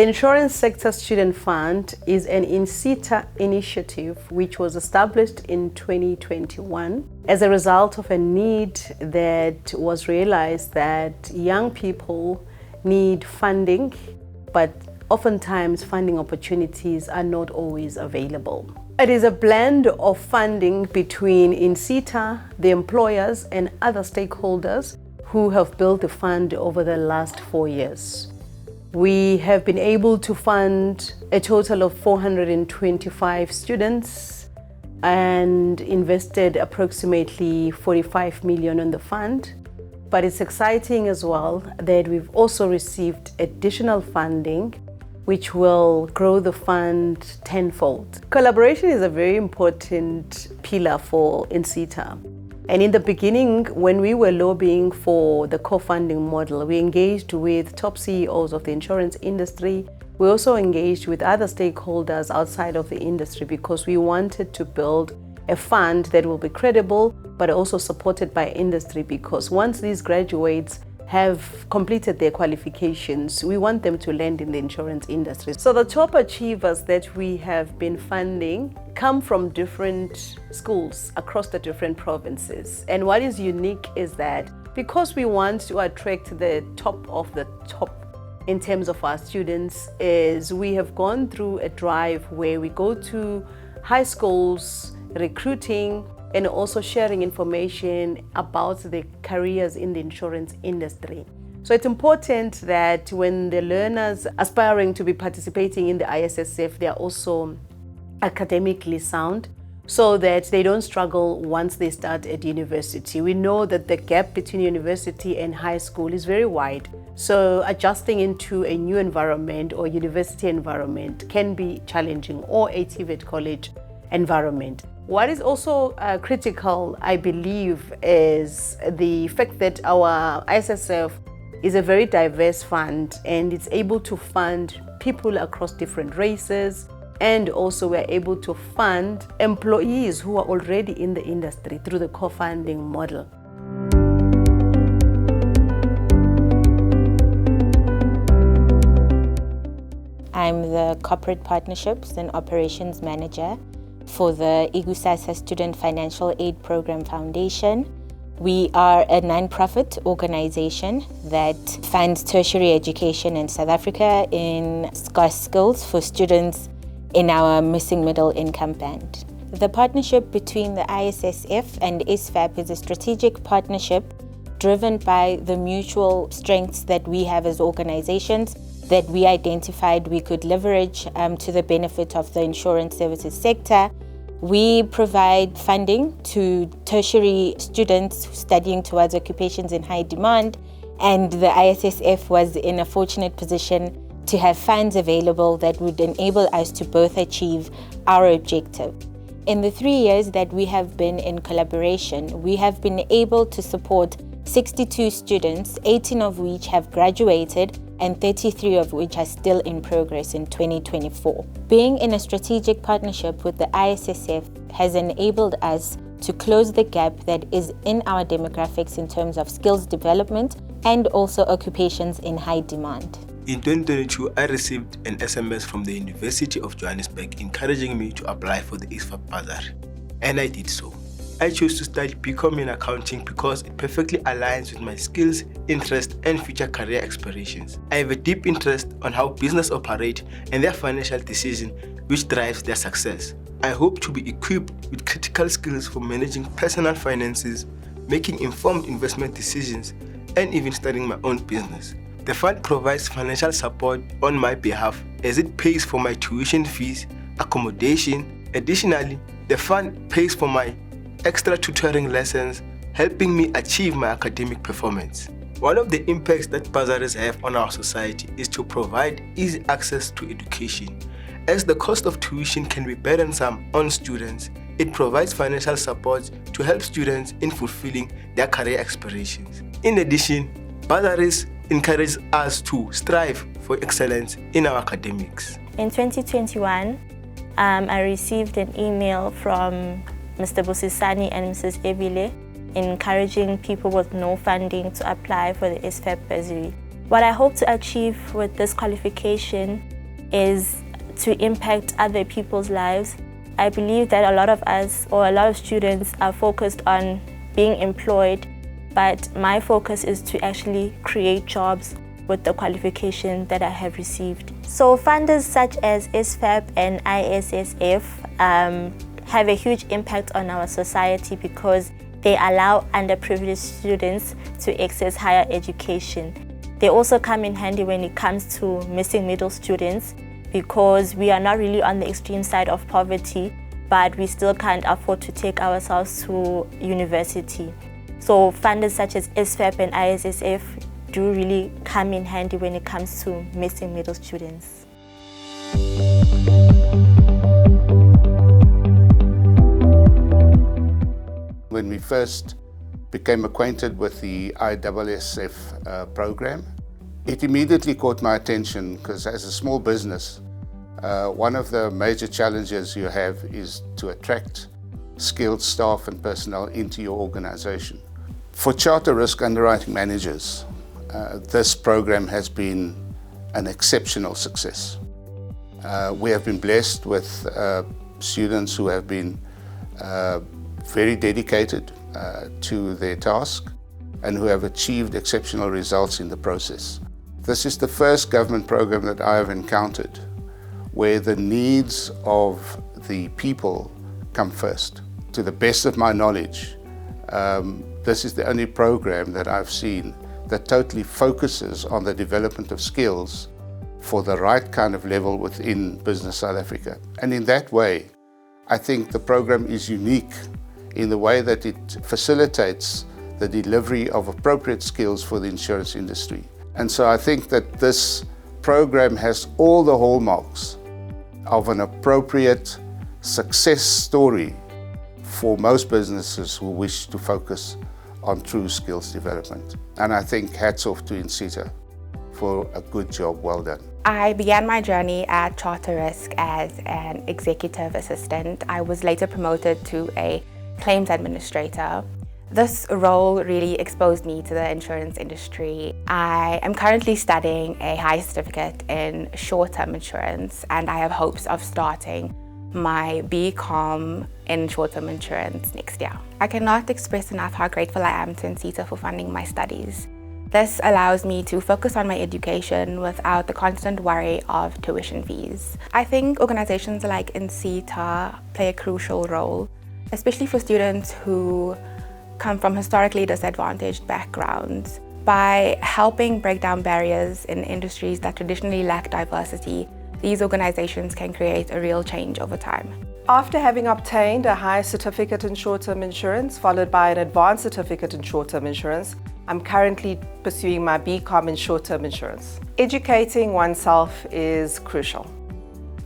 The Insurance Sector Student Fund is an INSETA initiative which was established in 2021 as a result of a need that was realized that young people need funding, but oftentimes funding opportunities are not always available. It is a blend of funding between INSETA, the employers, and other stakeholders who have built the fund over the last 4 years. We have been able to fund a total of 425 students and invested approximately 45 million in the fund. But it's exciting as well that we've also received additional funding which will grow the fund tenfold. Collaboration is a very important pillar for INSETA. And in the beginning, when we were lobbying for the co-funding model, we engaged with top CEOs of the insurance industry. We also engaged with other stakeholders outside of the industry because we wanted to build a fund that will be credible, but also supported by industry, because once these graduates have completed their qualifications, we want them to land in the insurance industry. So the top achievers that we have been funding come from different schools across the different provinces. And what is unique is that because we want to attract the top of the top in terms of our students, is we have gone through a drive where we go to high schools, recruiting, and also sharing information about the careers in the insurance industry. So it's important that when the learners aspiring to be participating in the ISSF, they are also academically sound so that they don't struggle once they start at university. We know that the gap between university and high school is very wide. So adjusting into a new environment or university environment can be challenging, or a TVET college environment. What is also critical, I believe, is the fact that our ISSF is a very diverse fund and it's able to fund people across different races, and also we're able to fund employees who are already in the industry through the co-funding model. I'm the Corporate Partnerships and Operations Manager for the ISSF Student Financial Aid Program Foundation. We are a non-profit organization that funds tertiary education in South Africa in scarce skills for students in our missing middle income band. The partnership between the ISSF and ISSF is a strategic partnership driven by the mutual strengths that we have as organizations that we identified we could leverage to the benefit of the insurance services sector. We provide funding to tertiary students studying towards occupations in high demand, and the ISSF was in a fortunate position to have funds available that would enable us to both achieve our objective. In the 3 years that we have been in collaboration, we have been able to support 62 students, 18 of which have graduated and 33 of which are still in progress in 2024. Being in a strategic partnership with the ISSF has enabled us to close the gap that is in our demographics in terms of skills development and also occupations in high demand. In 2022, I received an SMS from the University of Johannesburg encouraging me to apply for the ISSF bursary, and I did so. I chose to study BCom in accounting because it perfectly aligns with my skills, interests, and future career aspirations. I have a deep interest on how business operate and their financial decision, which drives their success. I hope to be equipped with critical skills for managing personal finances, making informed investment decisions, and even starting my own business. The fund provides financial support on my behalf as it pays for my tuition fees, accommodation. Additionally, the fund pays for my extra tutoring lessons, helping me achieve my academic performance. One of the impacts that bursaries have on our society is to provide easy access to education. As the cost of tuition can be burdensome on students, it provides financial support to help students in fulfilling their career aspirations. In addition, bursaries encourage us to strive for excellence in our academics. In 2021, I received an email from Mr. Busisani and Mrs. Ebile encouraging people with no funding to apply for the ISSF bursary. What I hope to achieve with this qualification is to impact other people's lives. I believe that a lot of us, or a lot of students, are focused on being employed, but my focus is to actually create jobs with the qualification that I have received. So funders such as ISSF and ISSF have a huge impact on our society because they allow underprivileged students to access higher education. They also come in handy when it comes to missing middle students because we are not really on the extreme side of poverty, but we still can't afford to take ourselves to university. So funders such as ISSF and ISSF do really come in handy when it comes to missing middle students. When we first became acquainted with the ISSF program, it immediately caught my attention because as a small business, one of the major challenges you have is to attract skilled staff and personnel into your organization. For charter risk underwriting managers, this program has been an exceptional success. We have been blessed with students who have been very dedicated to their task and who have achieved exceptional results in the process. This is the first government program that I have encountered where the needs of the people come first. To the best of my knowledge, this is the only program that I've seen that totally focuses on the development of skills for the right kind of level within Business South Africa. And in that way, I think the program is unique in the way that it facilitates the delivery of appropriate skills for the insurance industry. And so I think that this program has all the hallmarks of an appropriate success story for most businesses who wish to focus on true skills development. And I think hats off to INSETA for a good job well done. I began my journey at Charter Risk as an executive assistant. I was later promoted to a claims administrator. This role really exposed me to the insurance industry. I am currently studying a high certificate in short-term insurance, and I have hopes of starting my BCom in short-term insurance next year. I cannot express enough how grateful I am to INSETA for funding my studies. This allows me to focus on my education without the constant worry of tuition fees. I think organizations like INSETA play a crucial role, especially for students who come from historically disadvantaged backgrounds. By helping break down barriers in industries that traditionally lack diversity, these organizations can create a real change over time. After having obtained a high certificate in short-term insurance, followed by an advanced certificate in short-term insurance, I'm currently pursuing my BCom in short-term insurance. Educating oneself is crucial.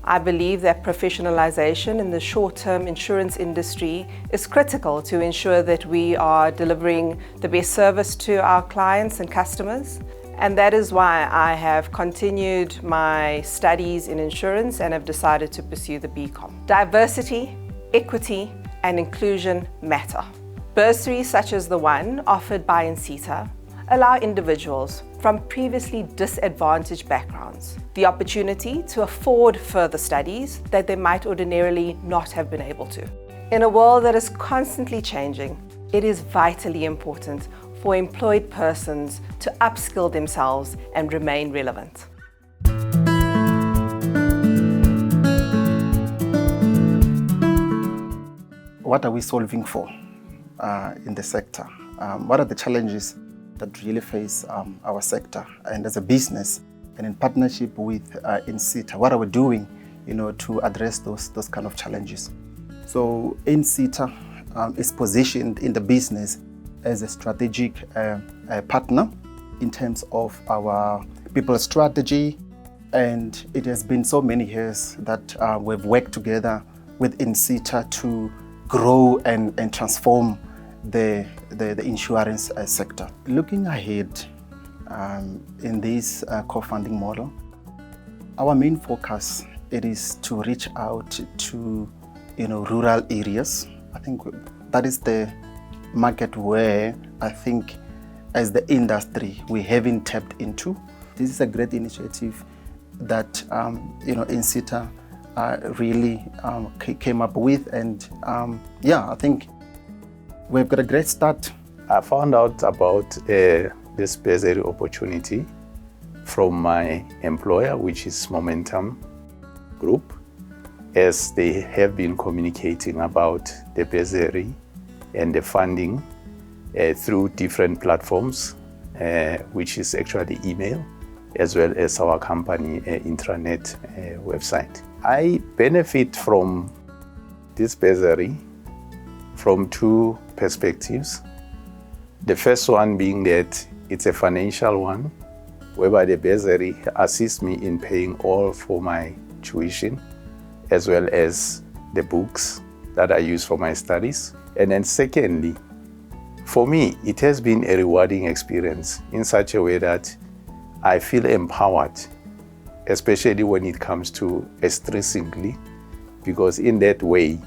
I believe that professionalization in the short-term insurance industry is critical to ensure that we are delivering the best service to our clients and customers. And that is why I have continued my studies in insurance and have decided to pursue the BCom. Diversity, equity, and inclusion matter. Bursaries such as the one offered by INSETA allow individuals from previously disadvantaged backgrounds the opportunity to afford further studies that they might ordinarily not have been able to. In a world that is constantly changing, it is vitally important for employed persons to upskill themselves and remain relevant. What are we solving for in the sector? What are the challenges that really face our sector? And as a business, and in partnership with INSETA, what are we doing, to address those kind of challenges? So INSETA is positioned in the business as a strategic partner in terms of our people strategy, and it has been so many years that we've worked together with INSETA to grow and transform the insurance sector. Looking ahead in this co-funding model, our main focus it is to reach out to rural areas. I think that is the market where I think as the industry we haven't tapped into. This is a great initiative that INSETA really came up with, and yeah, I think we've got a great start. I found out about this bursary opportunity from my employer, which is Momentum Group, as they have been communicating about the bursary and the funding through different platforms, which is actually email, as well as our company intranet website. I benefit from this bursary from two perspectives. The first one being that it's a financial one, whereby the bursary assists me in paying all for my tuition, as well as the books that I use for my studies. And then secondly, for me, it has been a rewarding experience in such a way that I feel empowered, especially when it comes to stressingly, because in that way,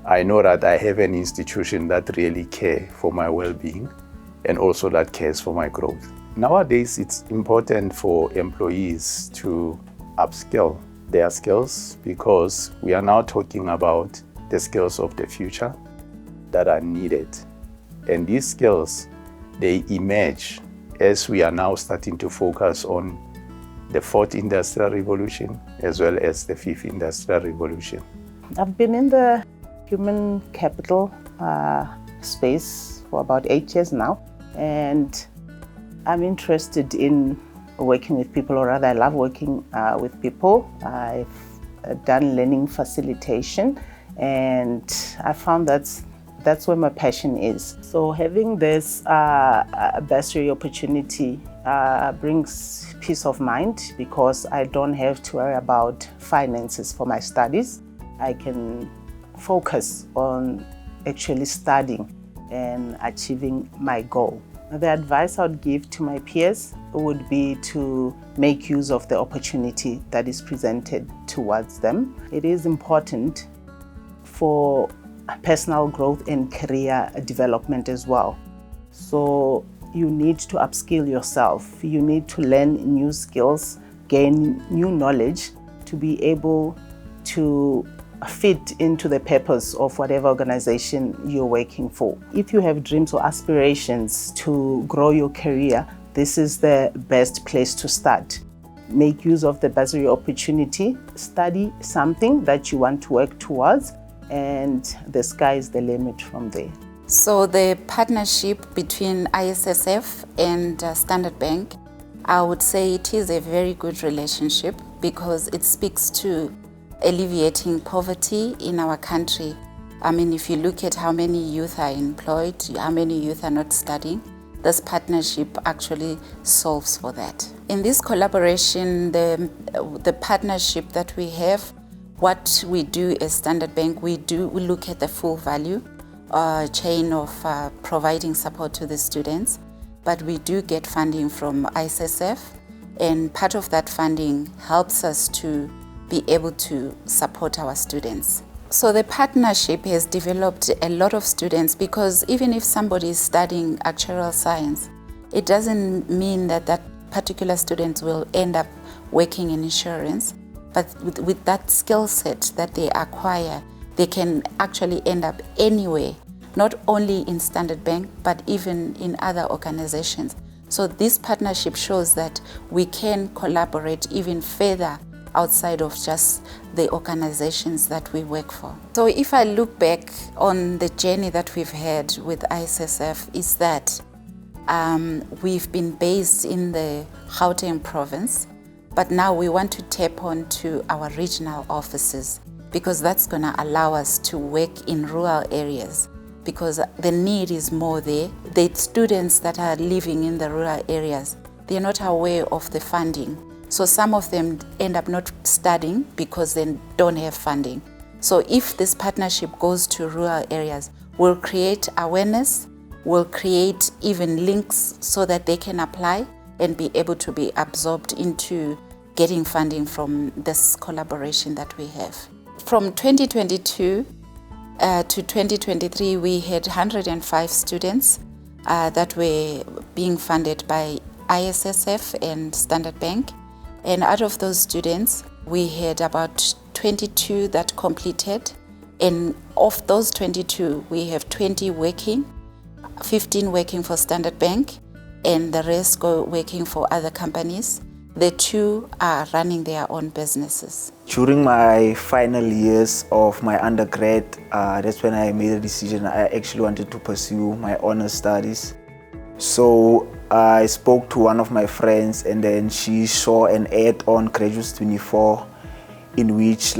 I know that I have an institution that really cares for my well-being and also that cares for my growth. Nowadays, it's important for employees to upskill their skills, because we are now talking about the skills of the future that are needed. And these skills, they emerge as we are now starting to focus on the fourth industrial revolution as well as the fifth industrial revolution. I've been in the human capital space for about 8 years now, and I'm interested in working with people, or rather I love working with people. I've done learning facilitation, and I found that's where my passion is. So having this bursary opportunity brings peace of mind, because I don't have to worry about finances for my studies. I can focus on actually studying and achieving my goal. The advice I would give to my peers would be to make use of the opportunity that is presented towards them. It is important for personal growth and career development as well. So you need to upskill yourself. You need to learn new skills, gain new knowledge to be able to fit into the purpose of whatever organization you're working for. If you have dreams or aspirations to grow your career, this is the best place to start. Make use of the bursary opportunity, study something that you want to work towards, and the sky is the limit from there. So the partnership between ISSF and Standard Bank, I would say it is a very good relationship, because it speaks to alleviating poverty in our country. I mean, if you look at how many youth are employed, how many youth are not studying, this partnership actually solves for that. In this collaboration, the partnership that we have, what we do as Standard Bank, we look at the full value chain of providing support to the students, but we do get funding from ISSF, and part of that funding helps us to be able to support our students. So the partnership has developed a lot of students, because even if somebody is studying actuarial science, it doesn't mean that that particular student will end up working in insurance, but with that skill set that they acquire, they can actually end up anywhere, not only in Standard Bank, but even in other organizations. So this partnership shows that we can collaborate even further outside of just the organizations that we work for. So if I look back on the journey that we've had with ISSF, is that we've been based in the Gauteng province, but now we want to tap onto our regional offices, because that's going to allow us to work in rural areas, because the need is more there. The students that are living in the rural areas, they're not aware of the funding. So some of them end up not studying because they don't have funding. So if this partnership goes to rural areas, we'll create awareness, we'll create even links so that they can apply and be able to be absorbed into getting funding from this collaboration that we have. From 2022 to 2023, we had 105 students that were being funded by ISSF and Standard Bank. And out of those students, we had about 22 that completed. And of those 22, we have 20 working, 15 working for Standard Bank, and the rest go working for other companies. The 2 are running their own businesses. During my final years of my undergrad, that's when I made a decision. I actually wanted to pursue my honors studies. So I spoke to one of my friends, and then she saw an ad on Graduates 24 in which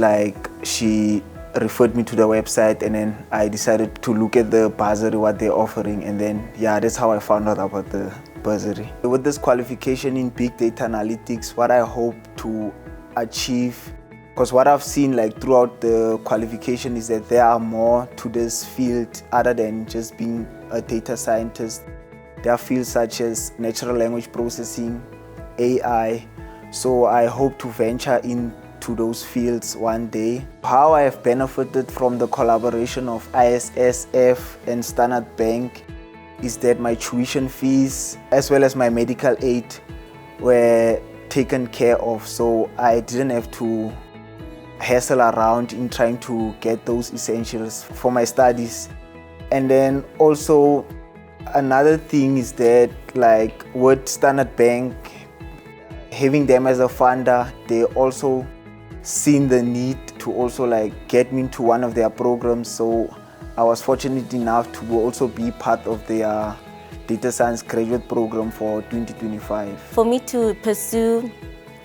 she referred me to the website, and then I decided to look at the bursary, what they're offering, and then that's how I found out about the bursary. With this qualification in big data analytics, what I hope to achieve, because what I've seen throughout the qualification is that there are more to this field other than just being a data scientist. There are fields such as natural language processing, AI, so I hope to venture into those fields one day. How I have benefited from the collaboration of ISSF and Standard Bank is that my tuition fees as well as my medical aid were taken care of, so I didn't have to hassle around in trying to get those essentials for my studies. And then also another thing is that with Standard Bank, having them as a funder, they also seen the need to also get me into one of their programs, so I was fortunate enough to also be part of their data science graduate program for 2025. For me to pursue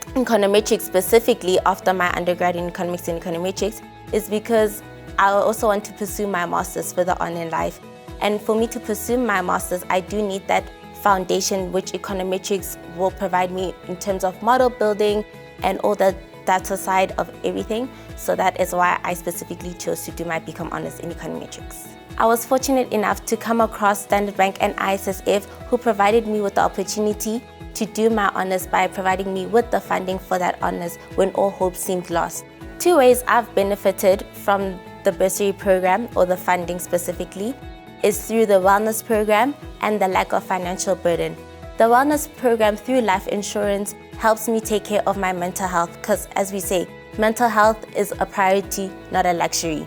econometrics specifically after my undergrad in economics and econometrics is because I also want to pursue my master's further on in life. And for me to pursue my master's, I do need that foundation which econometrics will provide me in terms of model building and all the data side of everything. So that is why I specifically chose to do my BCom Honours in econometrics. I was fortunate enough to come across Standard Bank and ISSF, who provided me with the opportunity to do my honours by providing me with the funding for that honours when all hope seemed lost. 2 ways I've benefited from the bursary program, or the funding specifically, is through the wellness program and the lack of financial burden. The wellness program through life insurance helps me take care of my mental health because, as we say, mental health is a priority, not a luxury.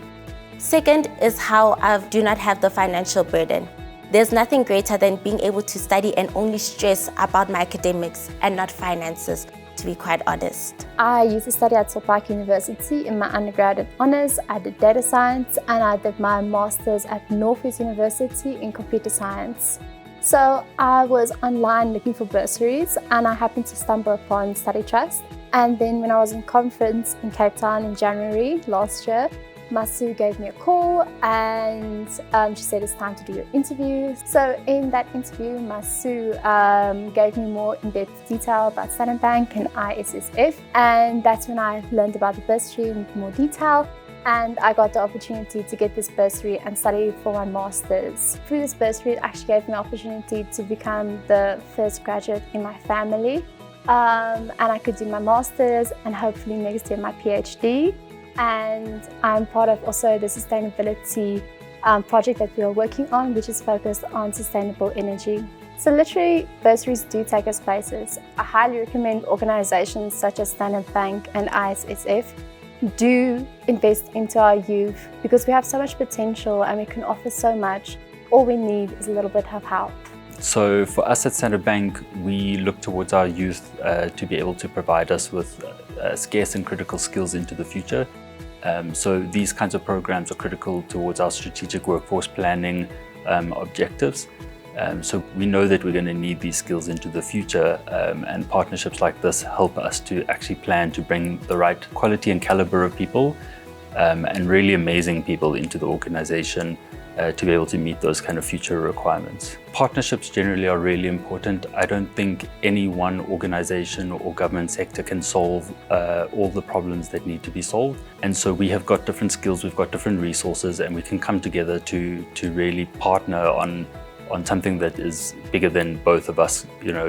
Second is how I do not have the financial burden. There's nothing greater than being able to study and only stress about my academics and not finances, to be quite honest. I used to study at Park University. In my undergraduate honours, I did data science, and I did my master's at Northwest University in computer science. So I was online looking for bursaries, and I happened to stumble upon Study Trust. And then when I was in conference in Cape Town in January last year, Masu gave me a call and she said it's time to do your interview. So in that interview, Masu gave me more in-depth detail about Standard Bank and ISSF, and that's when I learned about the bursary in more detail. And I got the opportunity to get this bursary and study for my master's. Through this bursary, it actually gave me the opportunity to become the first graduate in my family. And I could do my master's and hopefully next year my PhD. And I'm part of also the sustainability project that we are working on, which is focused on sustainable energy. So literally, bursaries do take us places. I highly recommend organizations such as Standard Bank and ISSF do invest into our youth, because we have so much potential and we can offer so much. All we need is a little bit of help. So for us at Standard Bank, we look towards our youth to be able to provide us with scarce and critical skills into the future. So these kinds of programs are critical towards our strategic workforce planning objectives. So we know that we're going to need these skills into the future, and partnerships like this help us to actually plan to bring the right quality and caliber of people and really amazing people into the organization to be able to meet those kind of future requirements. Partnerships generally are really important. I don't think any one organization or government sector can solve all the problems that need to be solved. And so we have got different skills, we've got different resources, and we can come together to really partner on something that is bigger than both of us,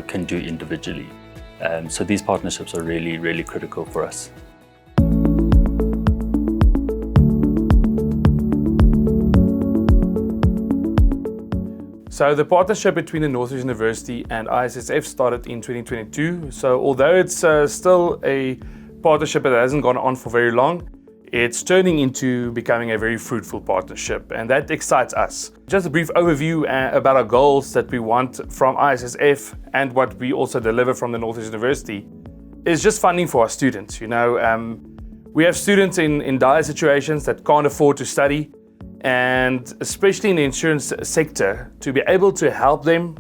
can do individually. So these partnerships are really, really critical for us. So the partnership between the Northeast University and ISSF started in 2022. So although it's still a partnership that hasn't gone on for very long, it's turning into becoming a very fruitful partnership, and that excites us. Just a brief overview about our goals that we want from ISSF and what we also deliver from the Northeast University is just funding for our students. We have students in dire situations that can't afford to study, and especially in the insurance sector, to be able to help them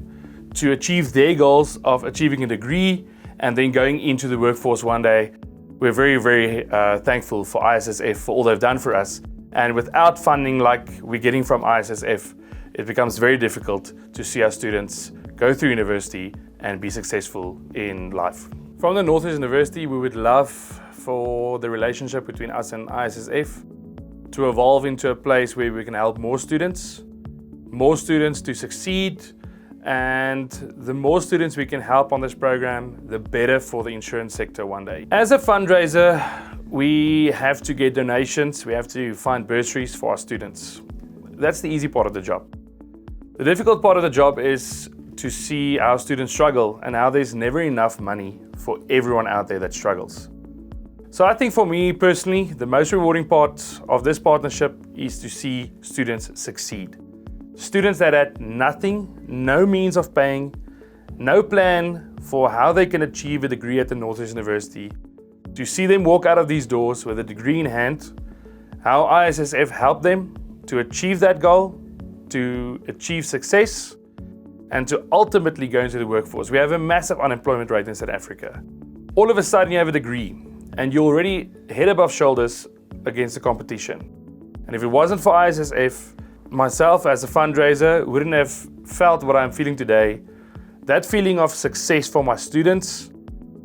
to achieve their goals of achieving a degree and then going into the workforce one day. We're very, very thankful for ISSF for all they've done for us. And without funding like we're getting from ISSF, it becomes very difficult to see our students go through university and be successful in life. From the Northeast University, we would love for the relationship between us and ISSF to evolve into a place where we can help more students to succeed, and the more students we can help on this program, the better for the insurance sector one day. As a fundraiser, we have to get donations, we have to find bursaries for our students. That's the easy part of the job. The difficult part of the job is to see our students struggle and how there's never enough money for everyone out there that struggles. So I think for me personally, the most rewarding part of this partnership is to see students succeed. Students that had nothing, no means of paying, no plan for how they can achieve a degree at the Northeast University, to see them walk out of these doors with a degree in hand, how ISSF helped them to achieve that goal, to achieve success, and to ultimately go into the workforce. We have a massive unemployment rate in South Africa. All of a sudden you have a degree and you're already head above shoulders against the competition. And if it wasn't for ISSF, myself as a fundraiser wouldn't have felt what I'm feeling today. That feeling of success for my students,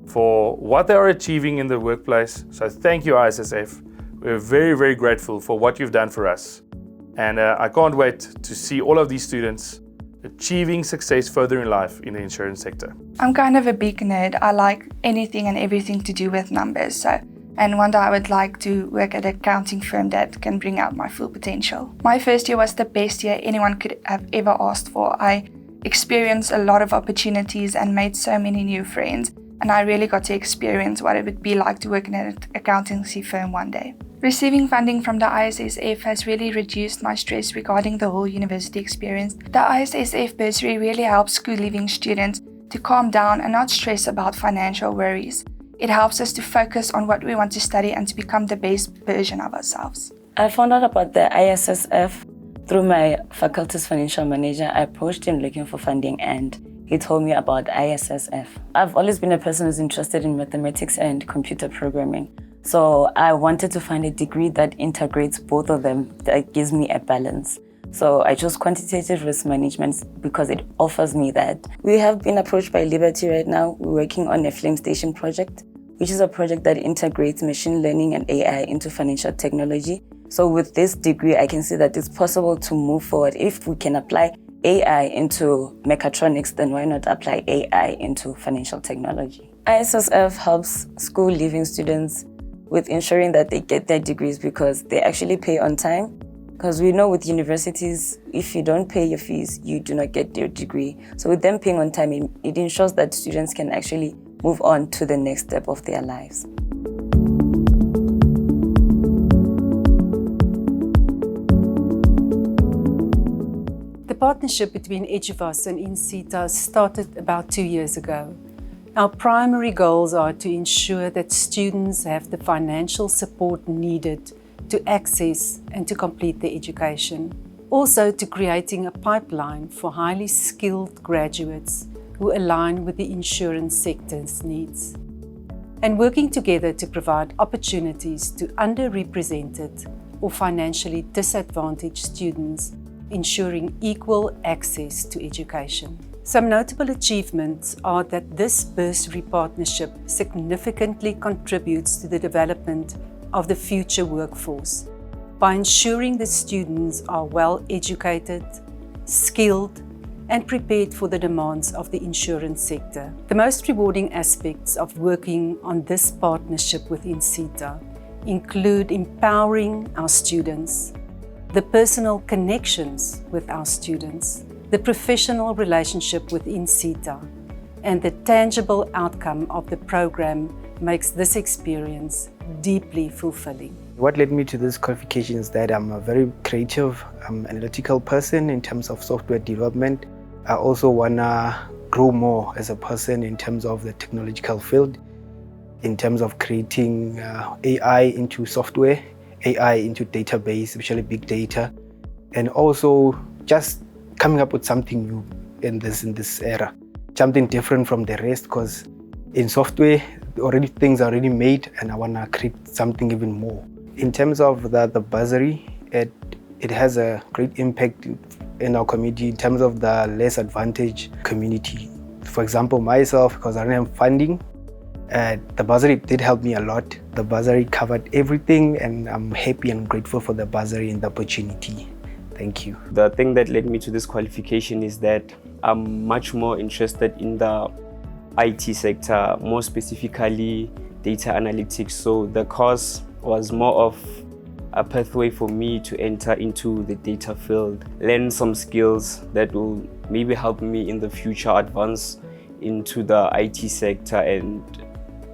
for what they are achieving in the workplace. So thank you, ISSF. We're very, very grateful for what you've done for us. And I can't wait to see all of these students achieving success further in life in the insurance sector. I'm kind of a big nerd. I like anything and everything to do with numbers. And one day I would like to work at an accounting firm that can bring out my full potential. My first year was the best year anyone could have ever asked for. I experienced a lot of opportunities and made so many new friends. And I really got to experience what it would be like to work in an accountancy firm one day. Receiving funding from the ISSF has really reduced my stress regarding the whole university experience. The ISSF bursary really helps school-leaving students to calm down and not stress about financial worries. It helps us to focus on what we want to study and to become the best version of ourselves. I found out about the ISSF through my faculty's financial manager. I approached him looking for funding and he told me about ISSF. I've always been a person who's interested in mathematics and computer programming. So I wanted to find a degree that integrates both of them, that gives me a balance. So I chose quantitative risk management because it offers me that. We have been approached by Liberty right now. We're working on a flame station project, which is a project that integrates machine learning and AI into financial technology. So with this degree, I can see that it's possible to move forward. If we can apply AI into mechatronics, then why not apply AI into financial technology? ISSF helps school-leaving students with ensuring that they get their degrees because they actually pay on time. Because we know with universities, if you don't pay your fees, you do not get your degree. So with them paying on time, it ensures that students can actually move on to the next step of their lives. The partnership between EDUVAS and INSETA started about 2 years ago. Our primary goals are to ensure that students have the financial support needed to access and to complete their education. Also to creating a pipeline for highly skilled graduates who align with the insurance sector's needs. And working together to provide opportunities to underrepresented or financially disadvantaged students, ensuring equal access to education. Some notable achievements are that this bursary partnership significantly contributes to the development of the future workforce by ensuring that students are well educated, skilled, and prepared for the demands of the insurance sector. The most rewarding aspects of working on this partnership with INSETA include empowering our students, the personal connections with our students, the professional relationship with INSETA, and the tangible outcome of the program makes this experience deeply fulfilling. What led me to this qualification is that I'm a very creative, analytical person in terms of software development. I also want to grow more as a person in terms of the technological field, in terms of creating AI into software, AI into database, especially big data, and also just coming up with something new in this era, something different from the rest, because in software, things are already made, and I want to create something even more. In terms of the bursary, it has a great impact in our community in terms of the less advantaged community. For example, myself, because I didn't have funding, the bursary did help me a lot. The bursary covered everything, and I'm happy and grateful for the bursary and the opportunity. Thank you. The thing that led me to this qualification is that I'm much more interested in the IT sector, more specifically data analytics. So the course was more of a pathway for me to enter into the data field, learn some skills that will maybe help me in the future advance into the IT sector and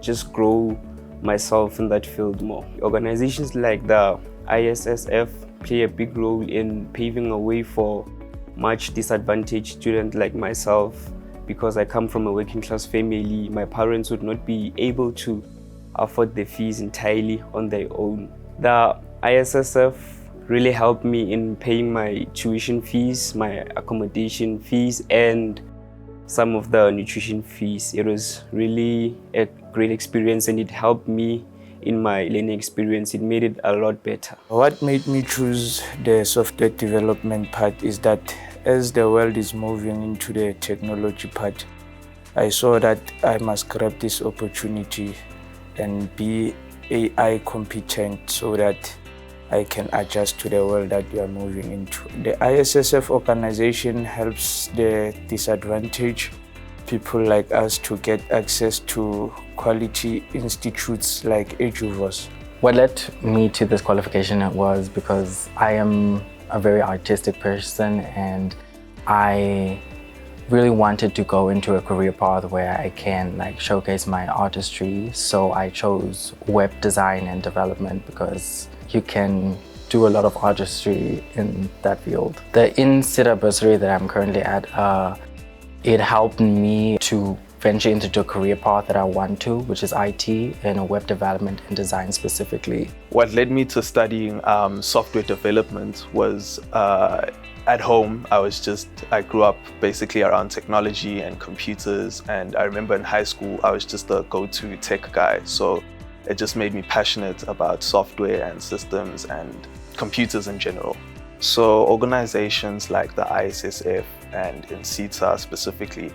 just grow myself in that field more. Organizations like the ISSF play a big role in paving a way for much disadvantaged students like myself. Because I come from a working class family, my parents would not be able to afford the fees entirely on their own. The ISSF really helped me in paying my tuition fees, my accommodation fees, and some of the nutrition fees. It was really a great experience, and it helped me in my learning experience. It made it a lot better. What made me choose the software development part is that as the world is moving into the technology part, I saw that I must grab this opportunity and be AI competent so that I can adjust to the world that we are moving into. The ISSF organization helps the disadvantaged people like us to get access to quality institutes like EduVos. What led me to this qualification was because I am a very artistic person, and I really wanted to go into a career path where I can showcase my artistry. So I chose web design and development because you can do a lot of artistry in that field. The INSETA bursary that I'm currently at, it helped me to venture into the career path that I want to, which is IT and web development and design specifically. What led me to studying software development was at home. I grew up basically around technology and computers, and I remember in high school I was just the go-to tech guy. So it just made me passionate about software and systems and computers in general. So organizations like the ISSF and INSETA specifically,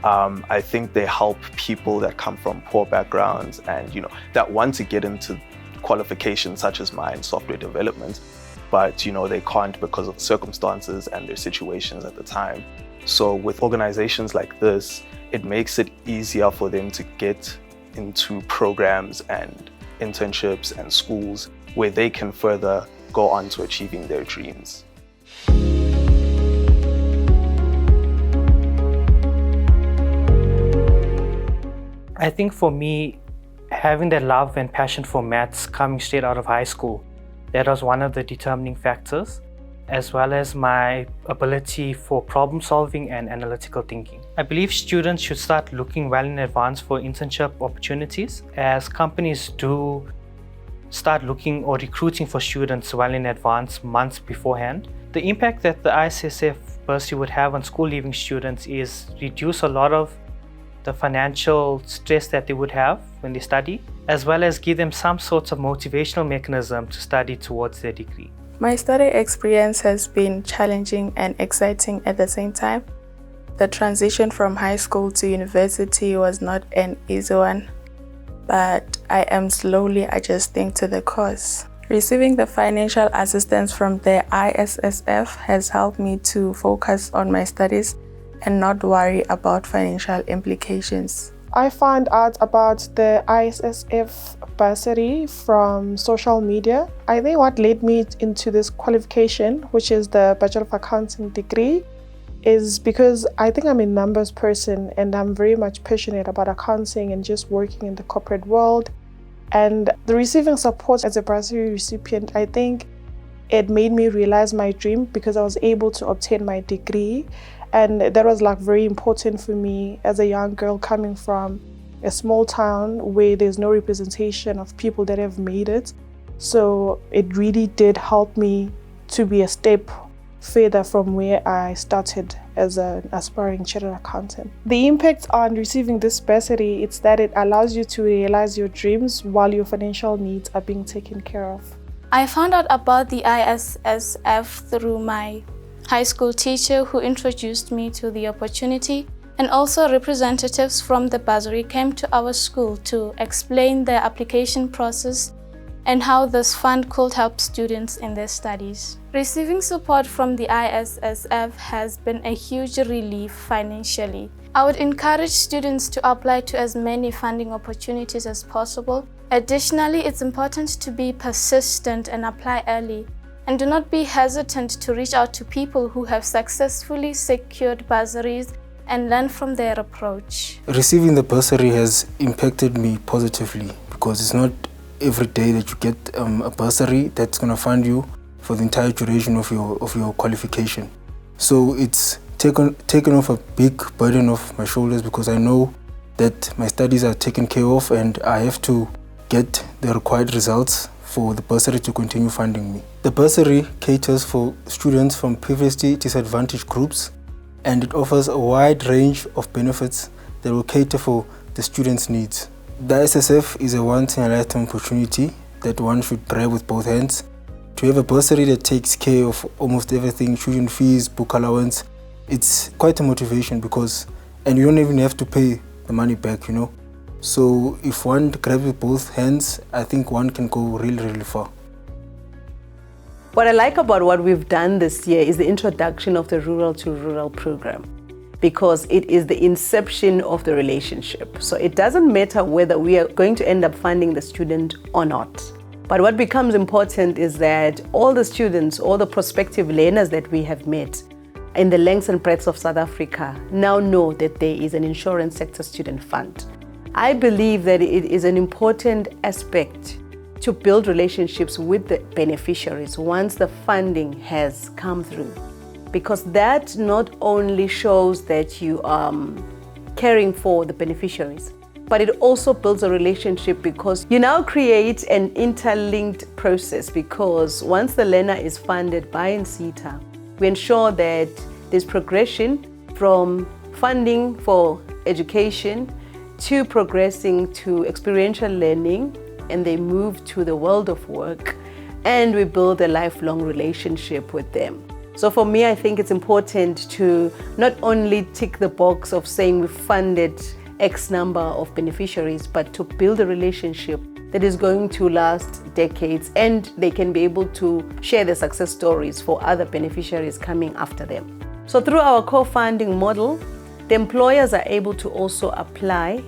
I think they help people that come from poor backgrounds and that want to get into qualifications such as mine, software development, but they can't because of circumstances and their situations at the time. So with organizations like this, it makes it easier for them to get into programs and internships and schools where they can further go on to achieving their dreams. I think for me, having the love and passion for maths coming straight out of high school, that was one of the determining factors, as well as my ability for problem solving and analytical thinking. I believe students should start looking well in advance for internship opportunities, as companies do start looking or recruiting for students well in advance, months beforehand. The impact that the ISSF bursary would have on school leaving students is reduce a lot of the financial stress that they would have when they study, as well as give them some sorts of motivational mechanism to study towards their degree. My study experience has been challenging and exciting at the same time. The transition from high school to university was not an easy one, but I am slowly adjusting to the course. Receiving the financial assistance from the ISSF has helped me to focus on my studies and not worry about financial implications. I found out about the ISSF bursary from social media. I think what led me into this qualification, which is the Bachelor of Accounting degree, is because I think I'm a numbers person and I'm very much passionate about accounting and just working in the corporate world. And the receiving support as a bursary recipient, I think it made me realize my dream because I was able to obtain my degree. And that was like very important for me as a young girl coming from a small town where there's no representation of people that have made it. So it really did help me to be a step further from where I started as an aspiring chartered accountant. The impact on receiving this bursary is that it allows you to realize your dreams while your financial needs are being taken care of. I found out about the ISSF through my high school teacher who introduced me to the opportunity, and also representatives from the bursary came to our school to explain the application process and how this fund could help students in their studies. Receiving support from the ISSF has been a huge relief financially. I would encourage students to apply to as many funding opportunities as possible. Additionally, it's important to be persistent and apply early. And do not be hesitant to reach out to people who have successfully secured bursaries and learn from their approach. Receiving the bursary has impacted me positively because it's not every day that you get a bursary that's going to fund you for the entire duration of your qualification. So it's taken off a big burden off my shoulders because I know that my studies are taken care of and I have to get the required results for the bursary to continue funding me. The bursary caters for students from previously disadvantaged groups, and it offers a wide range of benefits that will cater for the students' needs. The ISSF is a once-in-a-lifetime opportunity that one should grab with both hands. To have a bursary that takes care of almost everything, tuition fees, book allowance, it's quite a motivation and you don't even have to pay the money back, you know. So if one grabs with both hands, I think one can go really, really far. What I like about what we've done this year is the introduction of the Rural to Rural program, because it is the inception of the relationship. So it doesn't matter whether we are going to end up funding the student or not. But what becomes important is that all the students, all the prospective learners that we have met in the lengths and breadths of South Africa now know that there is an insurance sector student fund. I believe that it is an important aspect to build relationships with the beneficiaries once the funding has come through, because that not only shows that you are caring for the beneficiaries, but it also builds a relationship because you now create an interlinked process, because once the learner is funded by INSETA, we ensure that there's progression from funding for education to progressing to experiential learning, and they move to the world of work, and we build a lifelong relationship with them. So for me, I think it's important to not only tick the box of saying we've funded X number of beneficiaries, but to build a relationship that is going to last decades, and they can be able to share their success stories for other beneficiaries coming after them. So through our co-funding model, the employers are able to also apply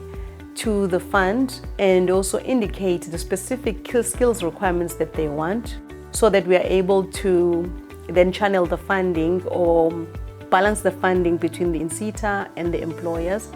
to the fund and also indicate the specific skills requirements that they want, so that we are able to then channel the funding or balance the funding between the INSETA and the employers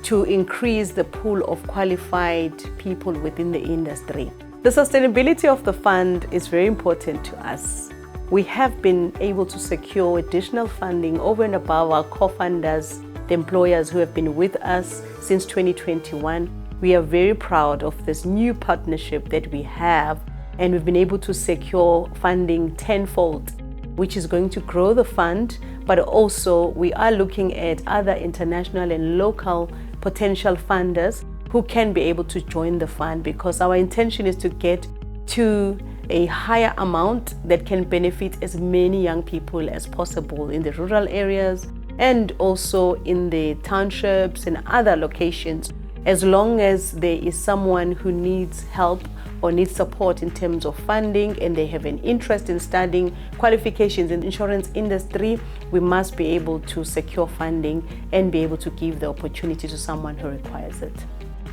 to increase the pool of qualified people within the industry. The sustainability of the fund is very important to us. We have been able to secure additional funding over and above our co-funders, the employers who have been with us since 2021. We are very proud of this new partnership that we have, and we've been able to secure funding tenfold, which is going to grow the fund, but also we are looking at other international and local potential funders who can be able to join the fund, because our intention is to get to a higher amount that can benefit as many young people as possible in the rural areas and also in the townships and other locations, as long as there is someone who needs help or needs support in terms of funding and they have an interest in studying qualifications in the insurance industry. We must be able to secure funding and be able to give the opportunity to someone who requires it.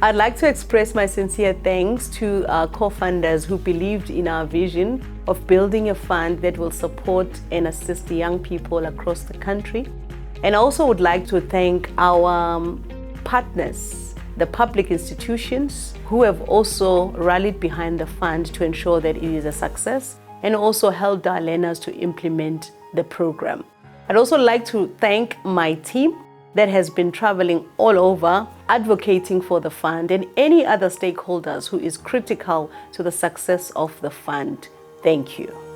I'd like to express my sincere thanks to our co-funders who believed in our vision of building a fund that will support and assist young people across the country. And I also would like to thank our partners, the public institutions, who have also rallied behind the fund to ensure that it is a success and also helped our learners to implement the program. I'd also like to thank my team that has been traveling all over, advocating for the fund, and any other stakeholders who is critical to the success of the fund. Thank you.